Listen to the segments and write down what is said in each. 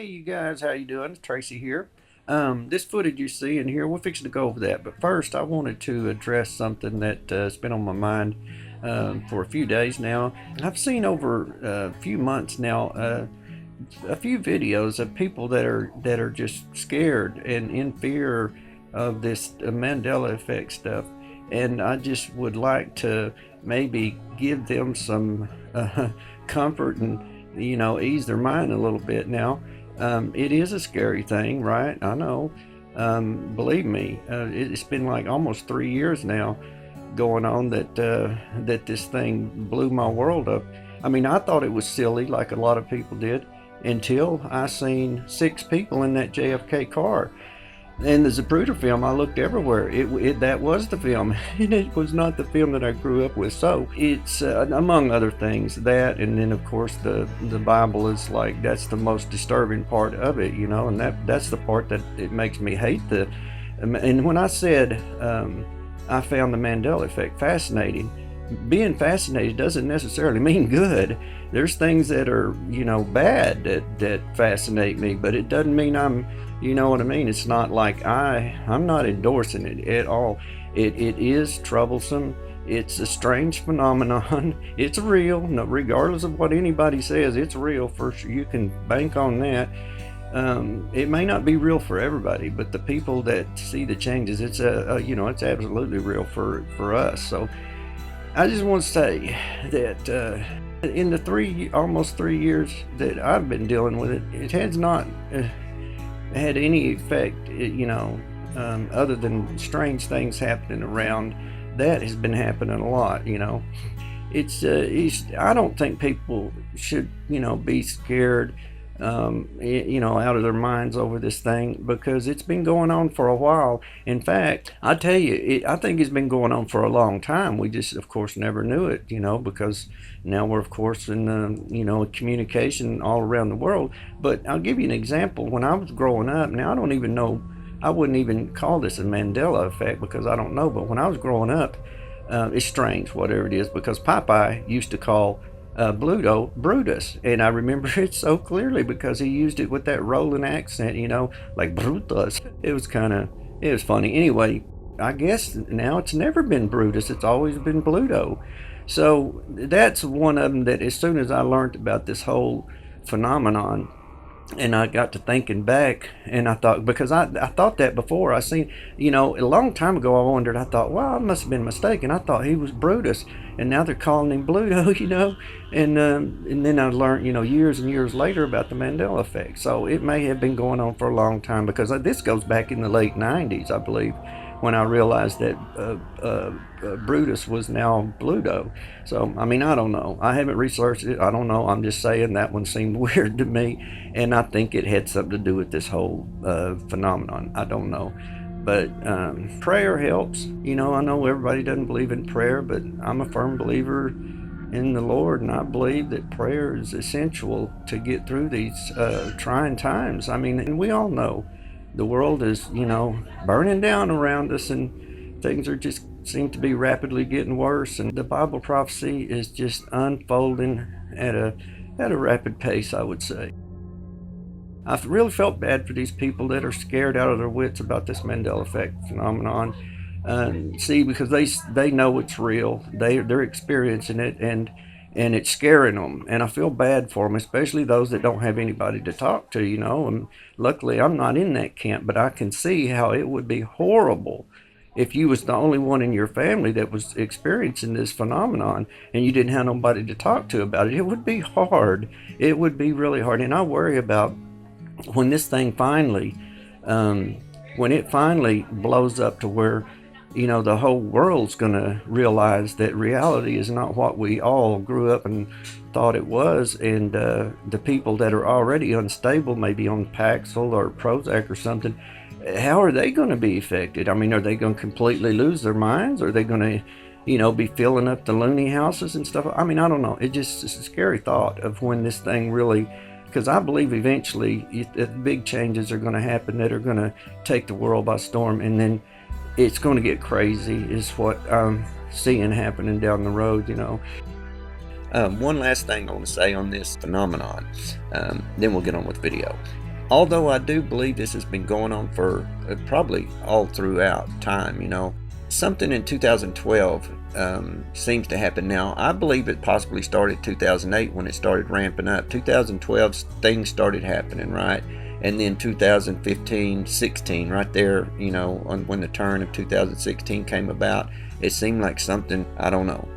Hey you guys, how you doing? It's Tracy here. This footage you see in here, we're fixing to go over that. But first, I wanted to address something that has been on my mind for a few days now. I've seen over a few months now a few videos of people that are just scared and in fear of this Mandela effect stuff, and I just would like to maybe give them some comfort and ease their mind a little bit now. It is a scary thing, right? I know. Believe me, it's been like almost 3 years now going on that this thing blew my world up. I mean, I thought it was silly, like a lot of people did, until I seen 6 people in that JFK car. And the Zapruder film, I looked everywhere. That was the film, and it was not the film that I grew up with. So it's among other things that, and then of course the Bible is like, that's the most disturbing part of it, and that's the part that it makes me hate the. And when I said I found the Mandela effect fascinating, being fascinated doesn't necessarily mean good. There's things that are bad that fascinate me, but it doesn't mean I'm, you know what I mean? It's not like I'm not endorsing it at all. It is troublesome. It's a strange phenomenon. It's real, regardless of what anybody says. It's real for sure. You can bank on that. It may not be real for everybody, but the people that see the changes, it's it's absolutely real for us. So I just want to say that in the almost 3 years that I've been dealing with it, it has not had any effect, other than strange things happening around. That has been happening a lot. I don't think people should, be scared, out of their minds over this thing, because it's been going on for a while. In fact, I tell you, I think it's been going on for a long time. We just, of course, never knew it, because now we're, of course, in, communication all around the world. But I'll give you an example. When I was growing up, now I don't even know, I wouldn't even call this a Mandela effect because I don't know, but when I was growing up, it's strange, whatever it is, because Popeye used to call Bluto Brutus, and I remember it so clearly because he used it with that rolling accent, like Brutus. It was funny. Anyway, I guess now it's never been Brutus, it's always been Bluto. So that's one of them that as soon as I learned about this whole phenomenon, and I got to thinking back, and I thought, because I thought that before. I seen, a long time ago, I wondered, I thought, well, I must have been mistaken. I thought he was Brutus, and now they're calling him Bluto, and then I learned, years and years later about the Mandela effect. So it may have been going on for a long time, because this goes back in the late 90s, I believe, when I realized that Brutus was now Bluto. So, I mean, I don't know. I haven't researched it. I don't know. I'm just saying that one seemed weird to me, and I think it had something to do with this whole phenomenon. I don't know. But prayer helps. I know everybody doesn't believe in prayer, but I'm a firm believer in the Lord, and I believe that prayer is essential to get through these trying times. I mean, and we all know the world is, burning down around us, and things are just seem to be rapidly getting worse, and the Bible prophecy is just unfolding at a rapid pace, I would say. I've really felt bad for these people that are scared out of their wits about this Mandela effect phenomenon. Because they know it's real. They're experiencing it, and it's scaring them. And I feel bad for them, especially those that don't have anybody to talk to, And luckily, I'm not in that camp, but I can see how it would be horrible if you was the only one in your family that was experiencing this phenomenon and you didn't have nobody to talk to about it. It would be hard. It would be really hard. And I worry about when this thing finally, when it finally blows up to where, the whole world's going to realize that reality is not what we all grew up and thought it was. And the people that are already unstable, maybe on Paxil or Prozac or something, how are they going to be affected? I mean, are they going to completely lose their minds? Are they going to, be filling up the loony houses and stuff? I mean, I don't know. It's a scary thought of when this thing really, because I believe eventually big changes are going to happen that are going to take the world by storm, and then it's going to get crazy is what I'm seeing happening down the road, One last thing I want to say on this phenomenon, then we'll get on with the video. Although I do believe this has been going on for probably all throughout time, something in 2012 seems to happen now. I believe it possibly started 2008 when it started ramping up. 2012 things started happening, right? And then 2015, 16, right there, when the turn of 2016 came about, it seemed like something, I don't know,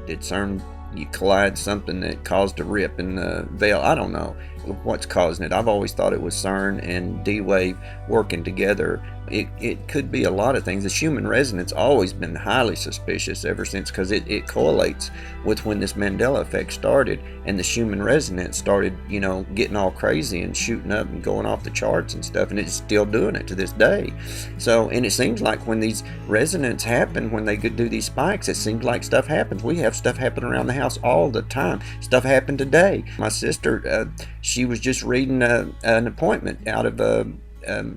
did CERN you collide something that caused a rip in the veil? I don't know what's causing it. I've always thought it was CERN and D-Wave working together. It could be a lot of things. The Schumann resonance always been highly suspicious ever since, because it correlates with when this Mandela effect started, and the Schumann resonance started, getting all crazy and shooting up and going off the charts and stuff, and it's still doing it to this day. So, and it seems like when these resonance happen, when they do these spikes, it seems like stuff happens. We have stuff happen around the house all the time. Stuff happened today. My sister, she was just reading an appointment out of a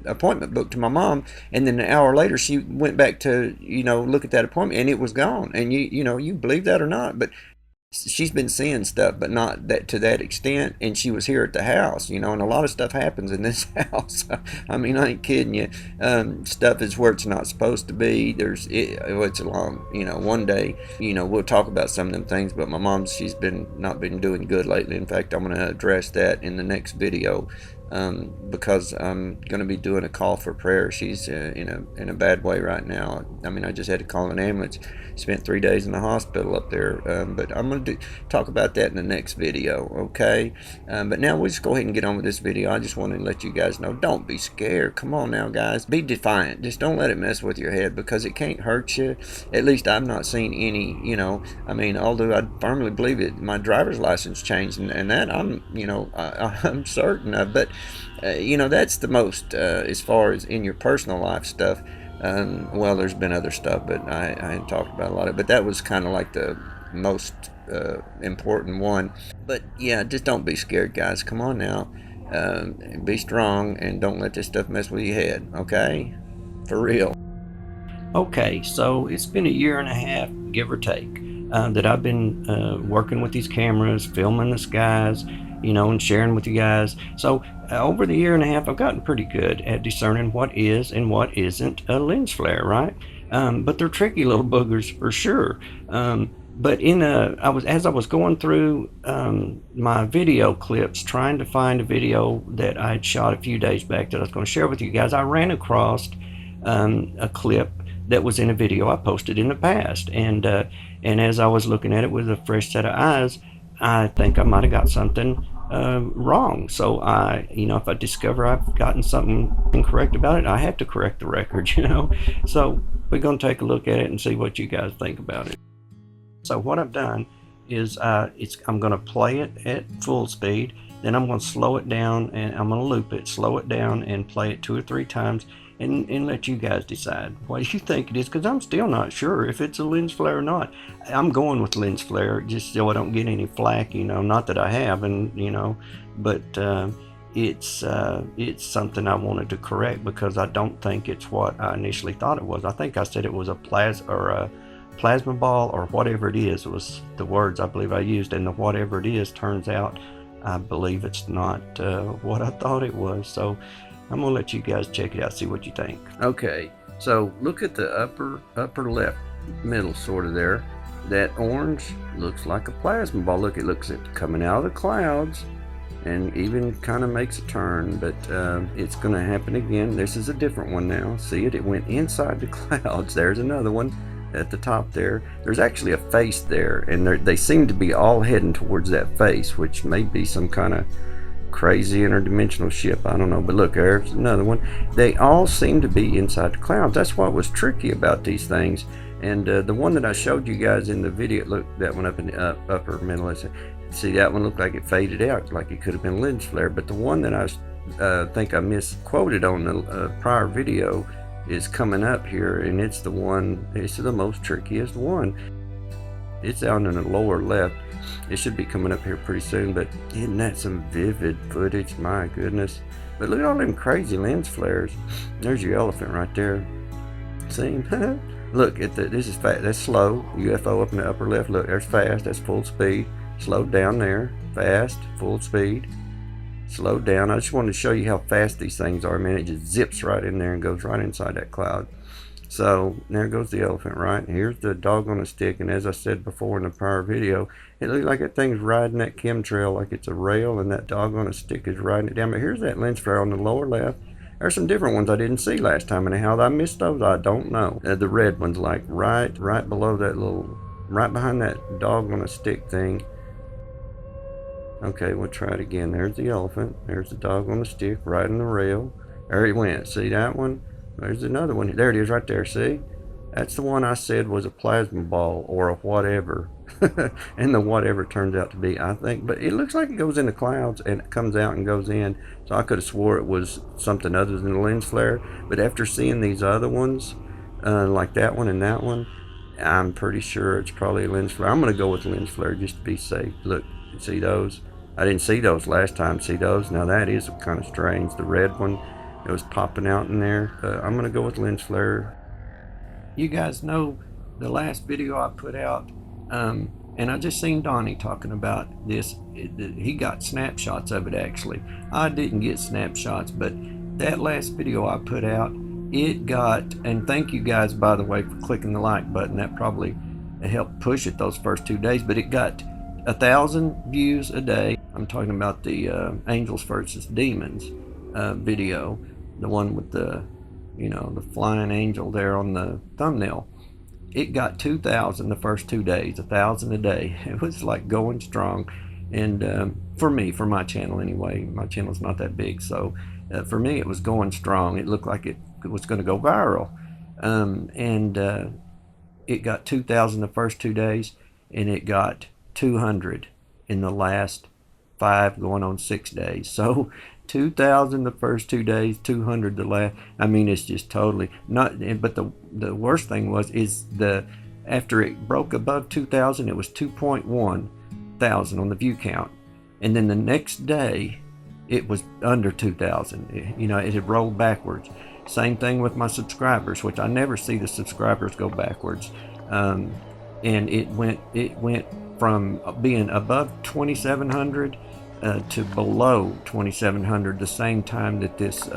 appointment book to my mom, and then an hour later she went back to look at that appointment, and it was gone. And you believe that or not, but she's been seeing stuff, but not that to that extent. And she was here at the house, and a lot of stuff happens in this house. I mean, I ain't kidding you. Stuff is where it's not supposed to be. It's a long, one day, we'll talk about some of them things, but my mom, she's not been doing good lately. In fact, I'm going to address that in the next video. Because I'm going to be doing a call for prayer. She's in a bad way right now. I mean, I just had to call an ambulance. Spent 3 days in the hospital up there. But I'm going to talk about that in the next video, okay? But now we'll just go ahead and get on with this video. I just wanted to let you guys know, don't be scared. Come on now, guys. Be defiant. Just don't let it mess with your head, because it can't hurt you. At least I've not seen any, I mean, although I firmly believe it, my driver's license changed, and that I'm certain of. But that's the most as far as in your personal life stuff. Well, there's been other stuff, but I hadn't talked about a lot of it. But that was kind of like the most important one. But yeah, just don't be scared, guys. Come on now. Be strong, and don't let this stuff mess with your head, okay? For real. Okay, so it's been a year and a half, give or take, that I've been working with these cameras, filming the skies, and sharing with you guys. So over the year and a half, I've gotten pretty good at discerning what is and what isn't a lens flare, right? But they're tricky little boogers for sure. But as I was going through my video clips, trying to find a video that I'd shot a few days back that I was going to share with you guys, I ran across a clip that was in a video I posted in the past, and as I was looking at it with a fresh set of eyes, I think I might have got something wrong. So if I discover I've gotten something incorrect about it, I have to correct the record, So we're going to take a look at it and see what you guys think about it. So what I've done is I'm going to play it at full speed, then I'm going to slow it down, and I'm going to loop it, slow it down, and play it 2 or 3 times, and let you guys decide what you think it is, because I'm still not sure if it's a lens flare or not. I'm going with lens flare just so I don't get any flack, not that I have, but it's something I wanted to correct, because I don't think it's what I initially thought it was. I think I said it was a plasma ball, or whatever it is. It was the words I believe I used, and the whatever it is turns out I believe it's not what I thought it was. So I'm gonna let you guys check it out, see what you think. Okay, so look at the upper left middle sort of there. That orange looks like a plasma ball. Look, it looks at coming out of the clouds, and even kind of makes a turn, but it's going to happen again. This is a different one now. See it? It went inside the clouds. There's another one at the top there. There's actually a face there, and they seem to be all heading towards that face, which may be some kind of crazy interdimensional ship. I don't know, but look, there's another one. They all seem to be inside the clouds. That's what was tricky about these things. And the one that I showed you guys in the video, look, that one up in the upper middle, see, that one looked like it faded out, like it could have been lens flare. But the one that I think I misquoted on the prior video is coming up here, and it's the most trickiest one. It's down in the lower left. It should be coming up here pretty soon, but isn't that some vivid footage? My goodness. But look at all them crazy lens flares. There's your elephant right there. See? Look at this is fast. That's slow. UFO up in the upper left. Look, there's fast. That's full speed. Slowed down there. Fast. Full speed. slowed down. I just wanted to show you how fast these things are. Man, it just zips right in there and goes right inside that cloud. So there goes the elephant, right? Here's the dog on a stick, and as I said before in the prior video, it looks like that thing's riding that chemtrail like it's a rail, and that dog on a stick is riding it down. But here's that lens flare on the lower left. There's some different ones I didn't see last time, and how I missed those, I don't know. The red one's like right below that little, right behind that dog on a stick thing. Okay, we'll try it again. There's the elephant. There's the dog on the stick riding the rail. There he went. See that one? There's another one. There it is right there. See? That's the one I said was a plasma ball or a whatever. And the whatever turns out to be, I think. But it looks like it goes in the clouds and it comes out and goes in. So I could have swore it was something other than a lens flare. But after seeing these other ones, like that one and that one, I'm pretty sure it's probably a lens flare. I'm going to go with lens flare just to be safe. Look, see those? I didn't see those last time. See those? Now that is kind of strange. The red one, it was popping out in there. I'm going to go with lens flare. You guys know the last video I put out, and I just seen Donnie talking about this. He got snapshots of it actually. I didn't get snapshots, but that last video I put out, it got, and thank you guys by the way for clicking the like button. That probably helped push it those first 2 days, but it got 1,000 views a day. I'm talking about the Angels versus Demons video, the one with the, you know, the flying angel there on the thumbnail. It got 2,000 the first 2 days, 1,000 a day. It was like going strong. And for me, for my channel anyway, my channel's not that big, so for me it was going strong. It looked like it was going to go viral. It got 2,000 the first 2 days, and it got 200 in the last 5 going on 6 days. So 2,000 the first 2 days, 200 the last. I mean, it's just totally not. But the worst thing was after it broke above 2,000, it was 2.1 thousand on the view count, and then the next day it was under 2,000. You know, it had rolled backwards. Same thing with my subscribers, which I never see the subscribers go backwards. And it went from being above 2,700 to below 2,700 the same time that this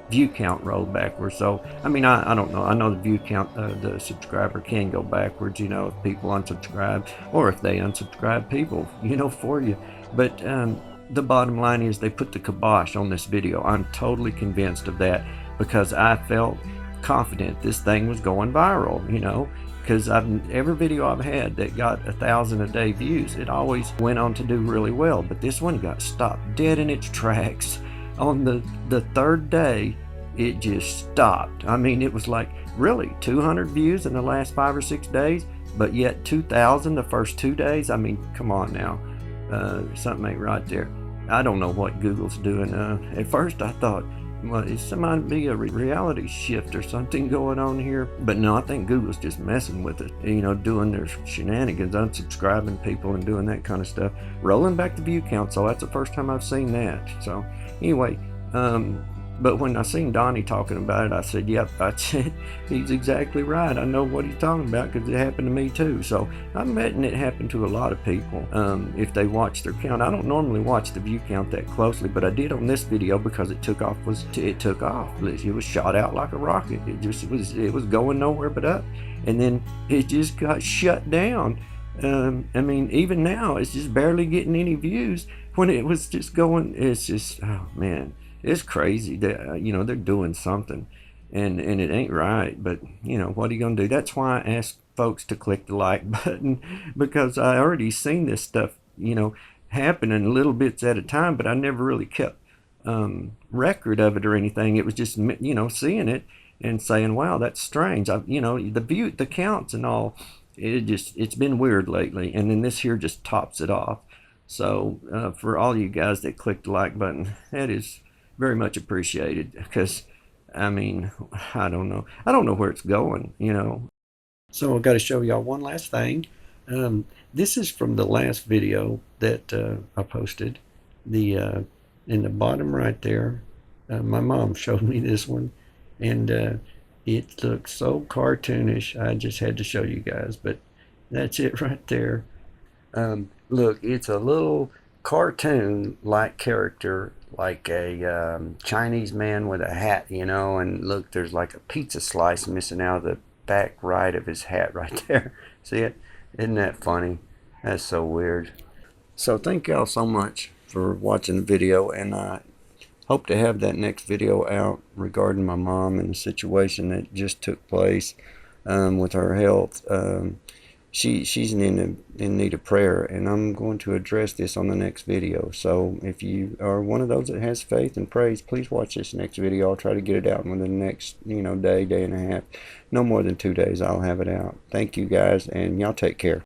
view count rolled backwards. So I mean, I don't know. I know the view count, the subscriber can go backwards, you know, if people unsubscribe or if they unsubscribe people, you know, for you. But the bottom line is they put the kibosh on this video. I'm totally convinced of that, because I felt confident this thing was going viral, you know, because every video I've had that got 1,000 a day views, it always went on to do really well. But this one got stopped dead in its tracks. On the third day, it just stopped. I mean, it was like, really, 200 views in the last 5 or 6 days, but yet 2,000 the first 2 days? I mean, come on now. Something ain't right there. I don't know what Google's doing. At first I thought, well, is somebody be a reality shift or something going on here? But no, I think Google's just messing with it, you know, doing their shenanigans, unsubscribing people and doing that kind of stuff, rolling back the view count. So that's the first time I've seen that. So anyway, but when I seen Donnie talking about it, I said, yep, I said, he's exactly right. I know what he's talking about, because it happened to me too. So I'm betting it happened to a lot of people if they watch their count. I don't normally watch the view count that closely, but I did on this video because it took off. It took off. It was shot out like a rocket. It was going nowhere but up, and then it just got shut down. I mean, even now it's just barely getting any views when it was just going. It's just, oh man. It's crazy that, you know, they're doing something, and it ain't right. But, you know, what are you going to do? That's why I asked folks to click the like button, because I already seen this stuff, you know, happening little bits at a time, but I never really kept record of it or anything. It was just, you know, seeing it and saying, wow, that's strange. You know, the counts and all, it's been weird lately. And then this here just tops it off. So for all you guys that click the like button, that is very much appreciated, because I mean, I don't know where it's going, you know. So I've got to show y'all one last thing. This is from the last video that I posted. In the bottom right there, my mom showed me this one, and it looks so cartoonish. I just had to show you guys, but that's it right there. Look, it's a little cartoon-like character like a Chinese man with a hat, you know, and look, there's like a pizza slice missing out of the back right of his hat right there. See it? Isn't that funny? That's so weird. So thank y'all so much for watching the video, and I hope to have that next video out regarding my mom and the situation that just took place with her health. She's in need of prayer, and I'm going to address this on the next video. So if you are one of those that has faith and prays, please watch this next video. I'll try to get it out within the next day and a half. No more than 2 days I'll have it out. Thank you guys, and y'all take care.